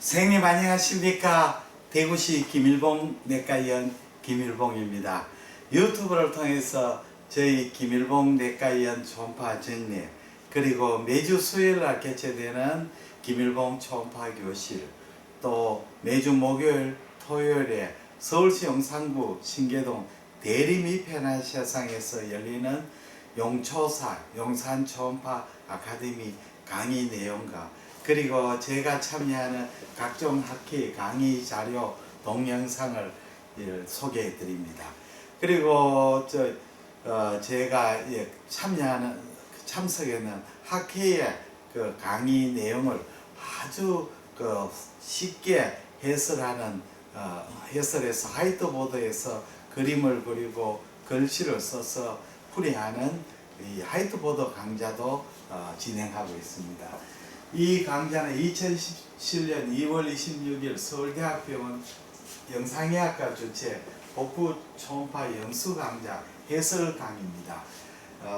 선생님 안녕하십니까. 대구시 김일봉 내과의원 김일봉입니다. 유튜브를 통해서 저희 김일봉 내과의원 초음파 정례, 그리고 매주 수요일날 개최되는 김일봉 초음파 교실, 또 매주 목요일 토요일에 서울시 용산구 신계동 대리미편화세상에서 열리는 용초사 용산 초음파 아카데미 강의 내용과, 그리고 제가 참여하는 각종 학회 강의 자료 동영상을 소개해 드립니다. 그리고 제가 참석하는 학회의 그 강의 내용을 아주 쉽게 해설하는 해설해서 화이트보드에서 그림을 그리고 글씨를 써서 풀이하는 이 화이트보드 강좌도 진행하고 있습니다. 이 강좌는 2017년 2월 26일 서울대학병원 영상의학과 주최 복부 초음파 영수 강좌 해설 강의입니다.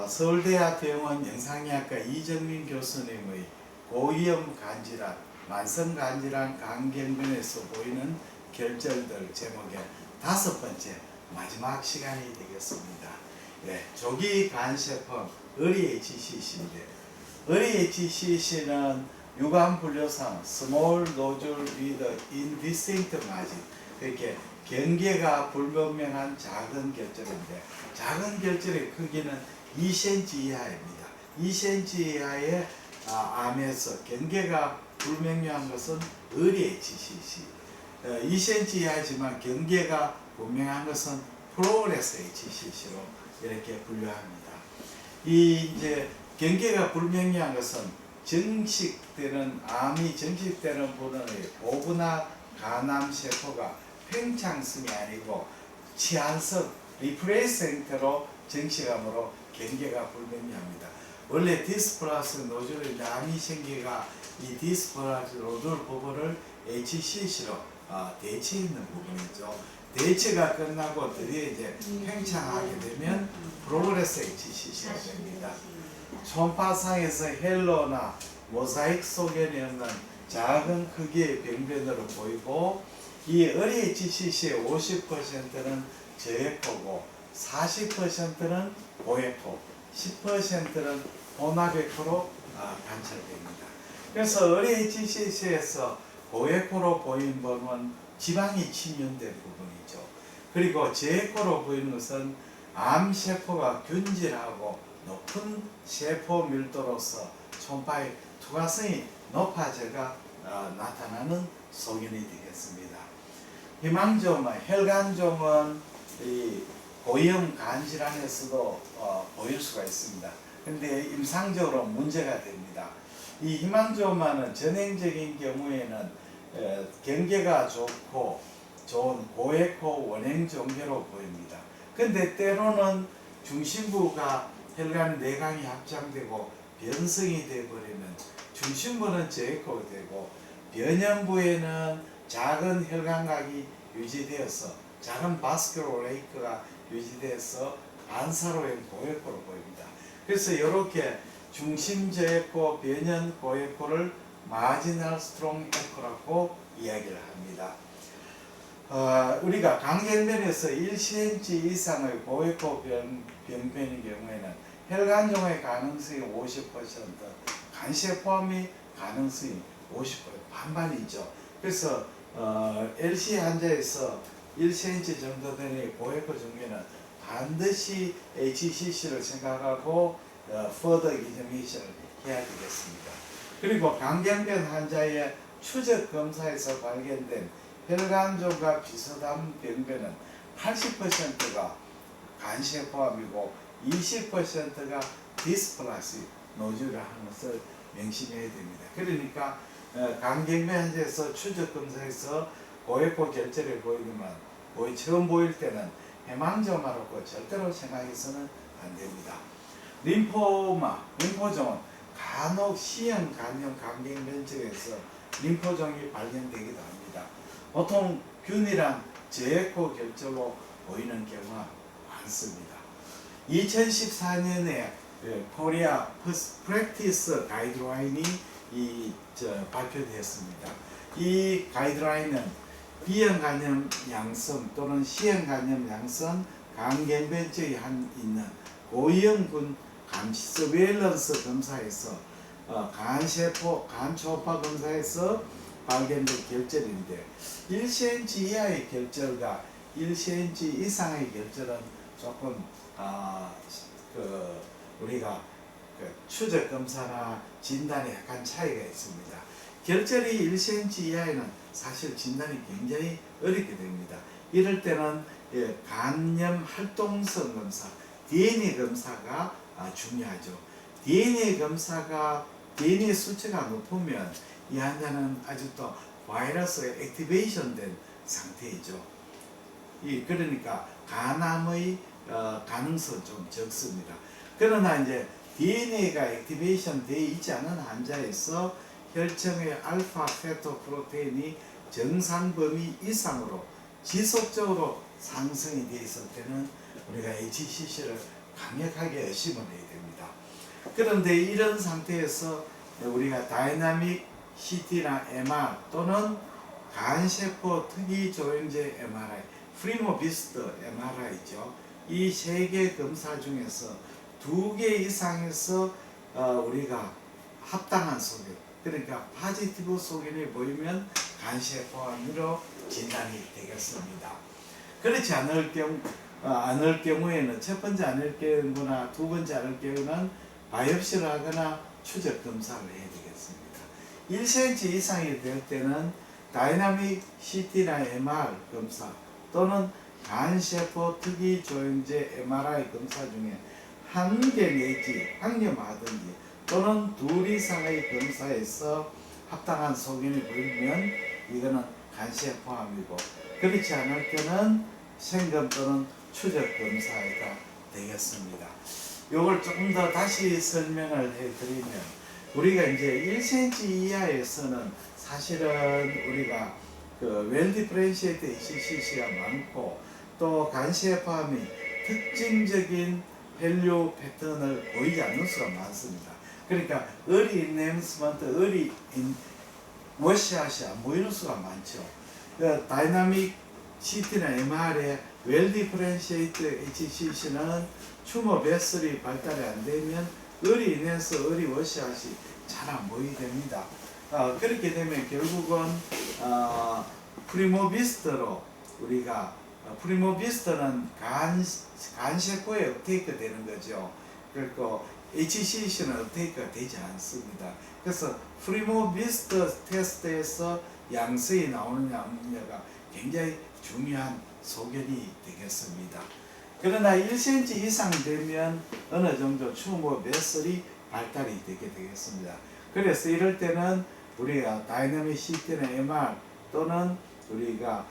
서울대학병원 영상의학과 이정민 교수님의 고위험 간질환, 만성 간질환 강경변에서 보이는 결절들 제목의 5번째 마지막 시간이 되겠습니다. 조기 간세포 early HCC인데, early HCC는 유관 분류상 small nodule with indistinct margin, 이렇게 경계가 불분명한 작은 결절인데, 작은 결절의 크기는 2cm 이하입니다. 2cm 이하의 암에서 경계가 불명료한 것은 early HCC, 2cm 이하지만 경계가 분명한 것은 progress HCC로 이렇게 분류합니다. 이제 경계가 불명료한 것은 정식되는 암이 정식되는 분의 보부나 간암 세포가 팽창성이 아니고 치안성 리프레스 형태로 정식암으로 경계가 불명료합니다. 원래 디스플라스 노즐의 암이 생기가 이 디스플라스 노즐 부분을 HCC로 대체있는 부분이죠. 대체가 끝나고 드디어 이제 팽창하게 되면 프로그레스 HCC가 됩니다. 초음파상에서 헬로나 모사익 소견이 없는 작은 크기의 병변으로 보이고, 이 early HCC의 50%는 저해포고 40%는 고해포, 10%는 혼합해포로 관찰됩니다. 그래서 early HCC에서 고해포로 보이는 부분은 지방이 침면된 부분이죠. 그리고 저해포로 보이는 것은 암세포가 균질하고 높은 세포 밀도로서 초음파의 투과성이 높아져가 나타나는 소견이 되겠습니다. 희망점은 혈관종은 이 고위험 간질환에서도 보일 수가 있습니다. 근데 임상적으로 문제가 됩니다. 이 희망점은 전행적인 경우에는 경계가 좋고 좋은 고에코 원행 종계로 보입니다. 근데 때로는 중심부가 혈관 내강이 확장되고 변성이 되어버리면 중심부는 저에코가 되고 변형부에는 작은 혈관각이 유지되어서 작은 바스큘러 레이크가 유지되어서 반사로형 고에코로 보입니다. 그래서 이렇게 중심 저에코, 변형 고에코를 마지널 스트롱 에코라고 이야기를 합니다. 우리가 강경변에서 1cm 이상의 고에코 병변의 경우에는 혈관종의 가능성이 50%, 간세포암의 가능성이 50%, 반반이죠. 그래서 LC 환자에서 1cm 정도 되는 고에코 중에는 반드시 HCC를 생각하고 further examination을 해야 되겠습니다. 그리고 강경변 환자의 추적 검사에서 발견된 혈관종과 비슷한 병변은 80%가 간세포암이고 20%가 디스플라시 노즐을 하는 것을 명심해야 됩니다. 그러니까 강경변 환자에서 추적 검사에서 고에코 결절이 보이지만 처음 보일 때는 해망점화라고 절대로 생각해서는 안 됩니다. 림포종은 간혹 C형 간염 강경변증에서 림포종이 발견되기도 합니다. 보통 균일한 저에코 결절로 보이는 경우가 많습니다. 2014년에 코리아 프랙티스 가이드라인이 발표되었습니다. 이 가이드라인은 비형간염 양성 또는 시형간염 양성 간경변증이 있는 고위험군 감시 서베일런스 검사에서 간세포, 간초파 검사에서 발견된 결절인데 1cm 이하의 결절과 1cm 이상의 결절은 조금 우리가 추적 검사나 진단에 약간 차이가 있습니다. 결절이 1cm 이하에는 사실 진단이 굉장히 어렵게 됩니다. 이럴 때는 간염 활동성 검사, DNA 검사가 중요하죠. DNA 수치가 높으면 이 환자는 아직도 바이러스가 액티베이션 된 상태이죠. 그러니까 간암의 가능성은 좀 적습니다. 그러나 이제 DNA가 액티베이션 되어 있지 않은 환자에서 혈청의 알파 페토프로테인이 정상 범위 이상으로 지속적으로 상승이 되어 있을 때는 우리가 HCC를 강력하게 의심을 해야 됩니다. 그런데 이런 상태에서 우리가 다이나믹 CT나 MR 또는 간세포 특이조형제 MRI, 프리모비스트 MRI죠. 이 세 개 검사 중에서 2개 이상에서 우리가 합당한 소견, 그러니까 파지티브 소견이 보이면 간세포암으로 진단이 되겠습니다. 그렇지 않을 경우에는 첫 번째 않을 경우나 두 번째 않을 경우는 바이옵시를 하거나 추적 검사를 해야 되겠습니다. 1cm 이상이 될 때는 다이나믹 CT나 MR 검사 또는 간세포 특이조형제 MRI 검사 중에 한 개 내지 한 개마든지 또는 2 이상의 검사에서 합당한 소견이 보이면 이거는 간세포암이고, 그렇지 않을 때는 생검 또는 추적 검사가 되겠습니다. 이걸 조금 더 다시 설명을 해드리면, 우리가 이제 1cm 이하에서는 사실은 우리가 웰 디퍼렌시에이트 HCC가 많고 또 간세포암이 특징적인 밸류 패턴을 보이지 않는 수가 많습니다. 그러니까 early enhancement, early 워시아시 안 보이는 수가 많죠. 다이나믹 CT나 MR의 웰 디퍼렌시에이트 HCC는 튜머 베슬이 발달이 안 되면 early enhance, early 워시아시 잘 안 보이게 됩니다. 그렇게 되면 결국은 프리모비스트로 우리가 프리모비스트는 간세포에 업테이크 되는 거죠. 그리고 HCC는 업테이크가 되지 않습니다. 그래서 프리모비스트 테스트에서 양성이 나오느냐 없느냐가 굉장히 중요한 소견이 되겠습니다. 그러나 1cm 이상 되면 어느 정도 튜머 베슬이 발달이 되게 되겠습니다. 그래서 이럴 때는 우리가 다이나믹 CT나 MR 또는 우리가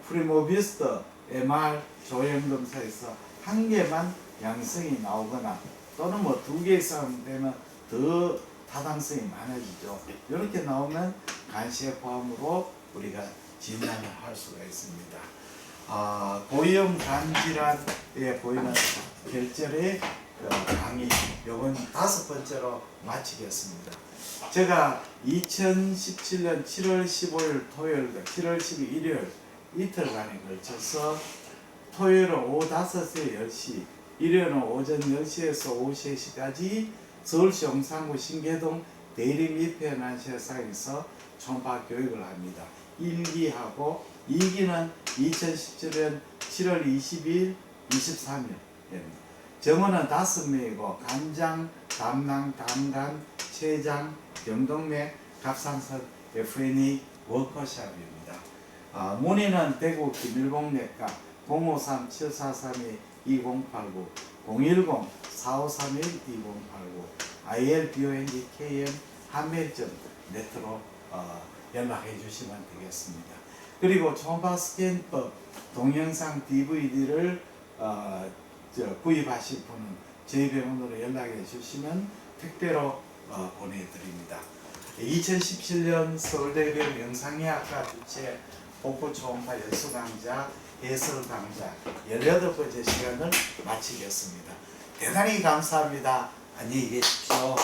프리모비스트 MR 조형 검사에서 한 개만 양성이 나오거나 또는 뭐 2개 이상 되면 더 타당성이 많아지죠. 이렇게 나오면 간세포암으로 우리가 진단을 할 수가 있습니다. 고위험 간질환에 보이는 결절의 강의, 요건 5번째로 마치겠습니다. 제가 2017년 7월 15일 토요일과 7월 12일 일요일 이틀간에 걸쳐서 토요일은 오후 5시 10시, 일요일은 오전 10시에서 오후 3시까지 서울시 용산구 신계동 대리미편환세상에서 총파 교육을 합니다. 1기하고 2기는 2017년 7월 20일, 23일입니다. 정원은 5명이고 간장, 담낭, 담간, 췌장, 경동맥, 갑상선, FNE 워커샵입니다. 문의는 대구 김일봉내과 053-743-2089, 010-4531-2089, ILBONG-KM 한매점 네트로 연락해 주시면 되겠습니다. 그리고 초음파 스캔법 동영상 DVD를 구입하실 분은 저희 병원으로 연락해 주시면 택배로 보내드립니다. 2017년 서울대병원 영상의학과 주최 복부 초음파 연수 강좌, 해설 강좌 18번째 시간을 마치겠습니다. 대단히 감사합니다. 안녕히 계십시오.